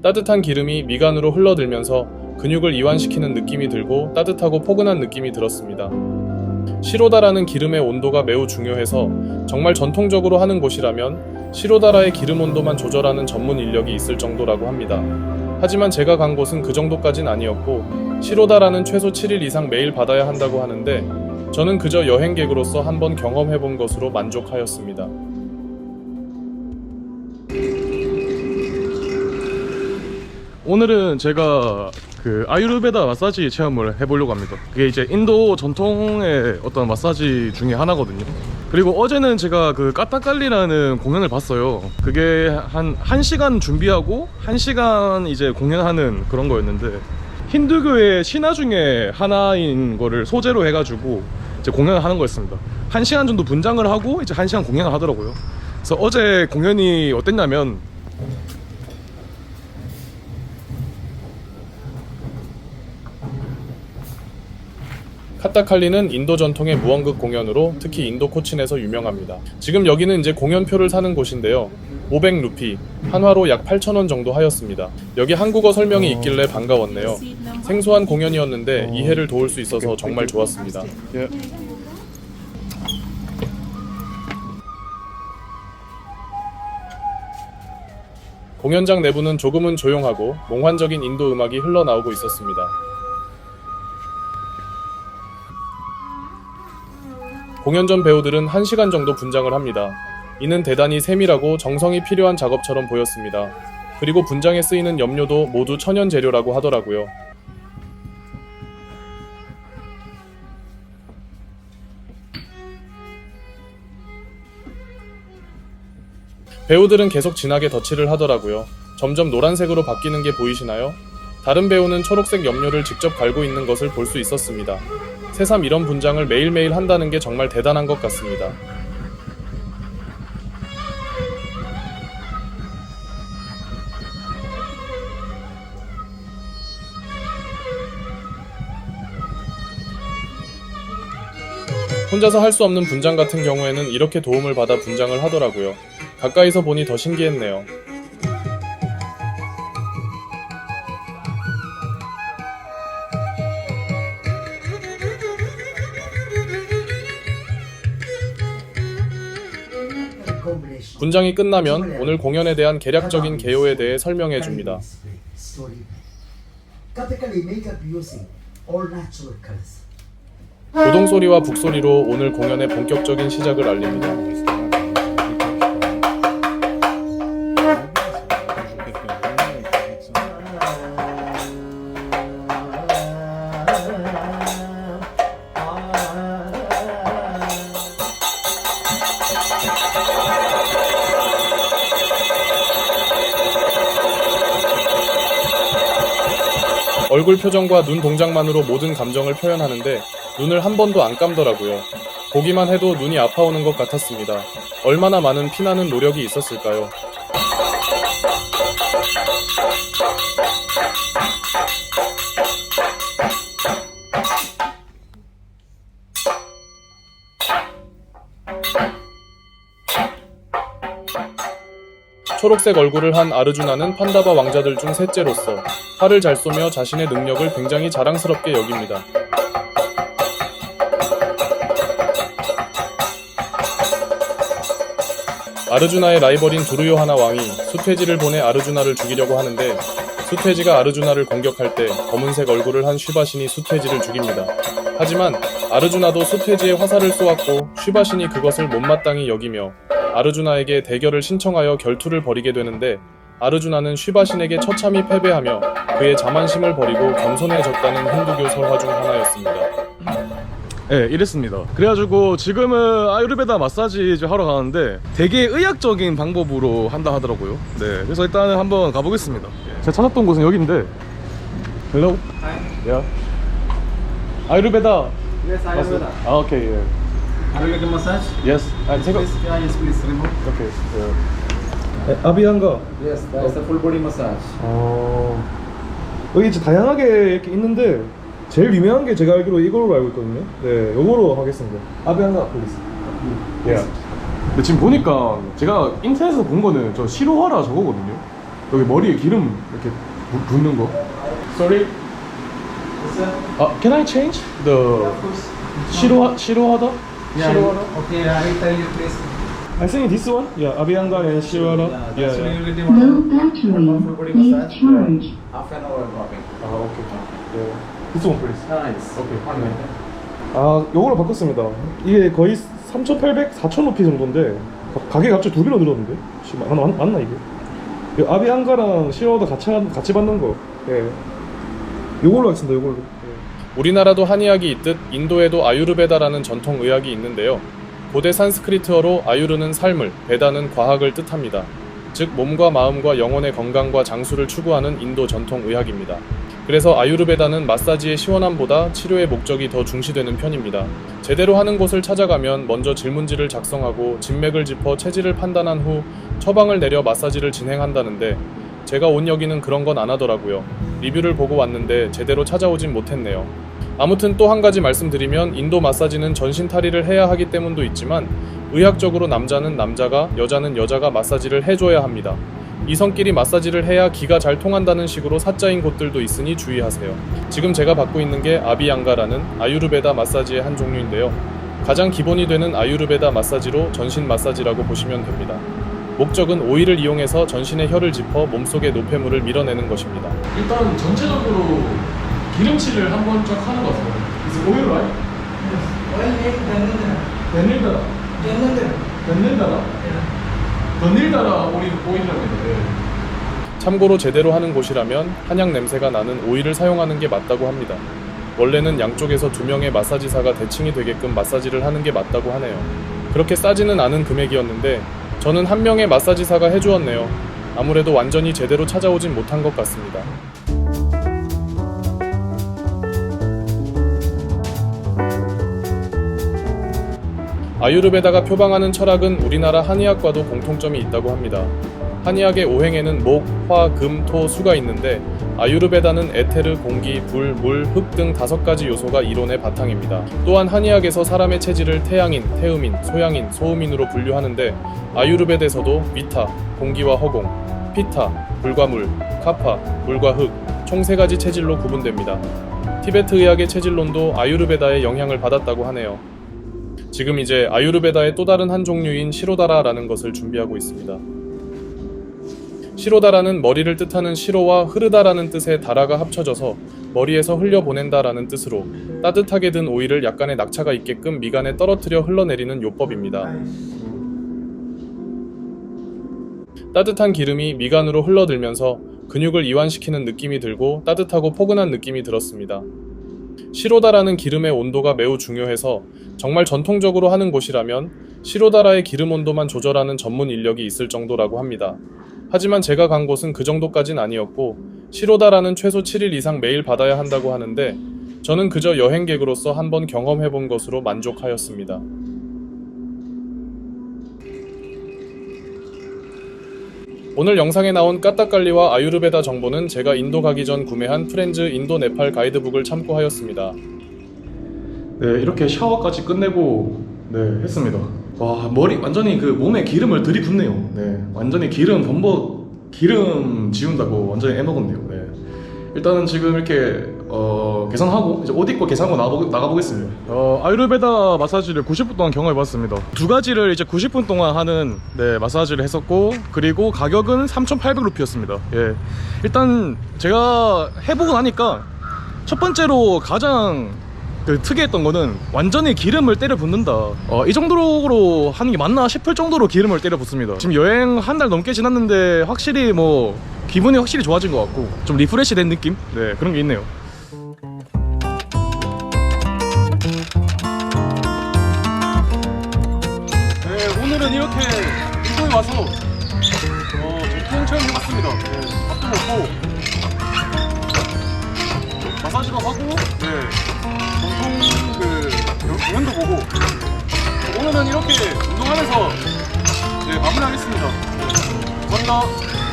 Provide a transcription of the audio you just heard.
따뜻한 기름이 미간으로 흘러들면서 근육을 이완시키는 느낌이 들고 따뜻하고 포근한 느낌이 들었습니다. 시로다라는 기름의 온도가 매우 중요해서 정말 전통적으로 하는 곳이라면 시로다라의 기름 온도만 조절하는 전문 인력이 있을 정도라고 합니다. 하지만 제가 간 곳은 그 정도까진 아니었고 시로다라는 최소 7일 이상 매일 받아야 한다고 하는데 저는 그저 여행객으로서 한번 경험해본 것으로 만족하였습니다. 오늘은 제가 그 아유르베다 마사지 체험을 해보려고 합니다. 그게 이제 인도 전통의 어떤 마사지 중에 하나거든요. 그리고 어제는 제가 그 까타칼리라는 공연을 봤어요. 그게 한 1시간 준비하고 1시간 이제 공연하는 그런 거였는데 힌두교의 신화 중에 하나인 거를 소재로 해가지고 이제 공연을 하는 거였습니다. 1시간 정도 분장을 하고 이제 1시간 공연을 하더라고요. 그래서 어제 공연이 어땠냐면 카타칼리는 인도 전통의 무언극 공연으로 특히 인도 코친에서 유명합니다. 지금 여기는 이제 공연표를 사는 곳인데요. 500루피, 한화로 약 8,000원 정도 하였습니다. 여기 한국어 설명이 있길래 반가웠네요. 생소한 공연이었는데 이해를 도울 수 있어서 정말 좋았습니다. 공연장 내부는 조금은 조용하고 몽환적인 인도 음악이 흘러나오고 있었습니다. 공연 전 배우들은 1시간 정도 분장을 합니다. 이는 대단히 세밀하고 정성이 필요한 작업처럼 보였습니다. 그리고 분장에 쓰이는 염료도 모두 천연 재료라고 하더라고요. 배우들은 계속 진하게 덧칠을 하더라고요. 점점 노란색으로 바뀌는 게 보이시나요? 다른 배우는 초록색 염료를 직접 갈고 있는 것을 볼 수 있었습니다. 새삼 이런 분장을 매일매일 한다는 게 정말 대단한 것 같습니다. 혼자서 할 수 없는 분장 같은 경우에는 이렇게 도움을 받아 분장을 하더라고요. 가까이서 보니 더 신기했네요. 분장이 끝나면 오늘 공연에 대한 개략적인 개요에 대해 설명해 줍니다. 고동소리와 북소리로 오늘 공연의 본격적인 시작을 알립니다. 얼굴 표정과 눈 동작만으로 모든 감정을 표현하는데 눈을 한 번도 안 감더라고요. 보기만 해도 눈이 아파오는 것 같았습니다. 얼마나 많은 피나는 노력이 있었을까요? 초록색 얼굴을 한 아르주나는 판다바 왕자들 중 셋째로서 활을 잘 쏘며 자신의 능력을 굉장히 자랑스럽게 여깁니다. 아르주나의 라이벌인 두르요하나 왕이 수퇴지를 보내 아르주나를 죽이려고 하는데 수퇴지가 아르주나를 공격할 때 검은색 얼굴을 한 슈바신이 수퇴지를 죽입니다. 하지만 아르주나도 수퇴지에 화살을 쏘았고 슈바신이 그것을 못마땅히 여기며 아르주나에게 대결을 신청하여 결투를 벌이게 되는데 아르주나는 슈바신에게 처참히 패배하며 그의 자만심을 버리고 겸손해졌다는 힌두교 설화 중 하나였습니다. 네, 이랬습니다. 그래가지고 지금은 아유르베다 마사지 이제 하러 가는데 되게 의학적인 방법으로 한다 하더라고요. 네, 그래서 일단은 한번 가보겠습니다. 제가 찾았던 곳은 여기인데. Hello? Hi. Yeah. 아유르베다. Yes, Ayurveda. 아, 오케이. Okay, yeah. Are you like a massage? Yes. take Please, yeah, yes, please remove. Okay. Yeah. 아비한가? Yes, that is a full body massage. 여기 이제 다양하게 이렇게 있는데 제일 유명한 게 제가 알기로 이걸로 알고 있거든요. 네, 요거로 하겠습니다. 아비한가 플리즈. 예. 근데 지금 보니까 제가 인터넷에서 본 거는 저 시로하라 저거거든요. 여기 머리에 기름 이렇게 붓는 거. Sorry. Yes, sir. Can I change the Of course. Shirohara? Shirohara? Okay, I will tell you please. I think this one. Yeah, Abhyanga and Shirohara. Yeah, that's yeah. you will get Low one battery. full body Please massage. charge. Half an hour dropping. Okay. Yeah. This one please. Nice. Okay. One minute. 요걸로 바꿨습니다. 이게 거의 3,800, 4,000 루피 정도인데 가격이 갑자기 2배로 늘었는데? 맞나 이게? 이 아비앙가랑 시어도 같이 받는 거. 예. 요걸로 하겠습니다. 요걸로. 우리나라도 한의학이 있듯 인도에도 아유르베다라는 전통 의학이 있는데요. 고대 산스크리트어로 아유르는 삶을, 베다는 과학을 뜻합니다. 즉 몸과 마음과 영혼의 건강과 장수를 추구하는 인도 전통 의학입니다. 그래서 아유르베다는 마사지의 시원함보다 치료의 목적이 더 중시되는 편입니다. 제대로 하는 곳을 찾아가면 먼저 질문지를 작성하고 진맥을 짚어 체질을 판단한 후 처방을 내려 마사지를 진행한다는데 제가 온 여기는 그런 건 안 하더라고요. 리뷰를 보고 왔는데 제대로 찾아오진 못했네요. 아무튼 또 한 가지 말씀드리면 인도 마사지는 전신탈의를 해야 하기 때문도 있지만 의학적으로 남자는 남자가 여자는 여자가 마사지를 해줘야 합니다. 이성끼리 마사지를 해야 기가 잘 통한다는 식으로 사자인 곳들도 있으니 주의하세요. 지금 제가 받고 있는 게 아비앙가라는 아유르베다 마사지의 한 종류인데요. 가장 기본이 되는 아유르베다 마사지로 전신 마사지라고 보시면 됩니다. 목적은 오일을 이용해서 전신의 혈을 짚어 몸속의 노폐물을 밀어내는 것입니다. 일단 전체적으로 기름칠을 한번 쫙 하는 것 같아요. Is it oil, right? Oil name 데닐다라. 데닐다라? 데닐다라 오일이라고 했는데. 참고로 제대로 하는 곳이라면 한약 냄새가 나는 오일을 사용하는 게 맞다고 합니다. 원래는 양쪽에서 2명의 마사지사가 대칭이 되게끔 마사지를 하는 게 맞다고 하네요. 그렇게 싸지는 않은 금액이었는데 저는 한 명의 마사지사가 해주었네요. 아무래도 완전히 제대로 찾아오진 못한 것 같습니다. 아유르베다가 표방하는 철학은 우리나라 한의학과도 공통점이 있다고 합니다. 한의학의 5행에는 목, 화, 금, 토, 수가 있는데 아유르베다는 에테르, 공기, 불, 물, 흙 등 5가지 요소가 이론의 바탕입니다. 또한 한의학에서 사람의 체질을 태양인, 태음인, 소양인, 소음인으로 분류하는데 아유르베다에서도 비타, 공기와 허공, 피타, 불과 물, 카파, 물과 흙, 총 3가지 체질로 구분됩니다. 티베트 의학의 체질론도 아유르베다의 영향을 받았다고 하네요. 지금 이제 아유르베다의 또 다른 한 종류인 시로다라라는 것을 준비하고 있습니다. 시로다라는 머리를 뜻하는 시로와 흐르다라는 뜻의 다라가 합쳐져서 머리에서 흘려보낸다라는 뜻으로 따뜻하게 든 오일을 약간의 낙차가 있게끔 미간에 떨어뜨려 흘러내리는 요법입니다. 따뜻한 기름이 미간으로 흘러들면서 근육을 이완시키는 느낌이 들고 따뜻하고 포근한 느낌이 들었습니다. 시로다라는 기름의 온도가 매우 중요해서 정말 전통적으로 하는 곳이라면 시로다라의 기름 온도만 조절하는 전문 인력이 있을 정도라고 합니다. 하지만 제가 간 곳은 그 정도까진 아니었고 시로다라는 최소 7일 이상 매일 받아야 한다고 하는데 저는 그저 여행객으로서 한번 경험해본 것으로 만족하였습니다. 오늘 영상에 나온 까따깔리와 아유르베다 정보는 제가 인도 가기 전 구매한 프렌즈 인도 네팔 가이드북을 참고하였습니다. 네, 이렇게 샤워까지 끝내고 했습니다. 와, 머리 완전히 그 몸에 기름을 들이붓네요. 네, 완전히 기름 지운다고 완전히 애먹었네요. 네. 일단은 지금 이렇게 계산하고 이제 옷 입고 계산하고 나가보겠습니다. 아유르베다 마사지를 90분 동안 경험해봤습니다. 2가지를 이제 90분 동안 하는 마사지를 했었고 그리고 가격은 3,800루피였습니다. 예, 일단 제가 해보고 나니까 첫 번째로 가장 특이했던 거는 완전히 기름을 때려 붓는다. 이 정도로 하는 게 맞나 싶을 정도로 기름을 때려 붓습니다. 지금 여행 한 달 넘게 지났는데 확실히 뭐 기분이 확실히 좋아진 것 같고 좀 리프레시 된 느낌? 네, 그런 게 있네요. 네, 오늘은 이렇게 인도에 와서 전통 체험 해봤습니다. 네, 밥도 먹고 마사지도 하고 전통 공연도 보고 오늘은 이렇게 운동하면서 마무리하겠습니다. 감사합니다.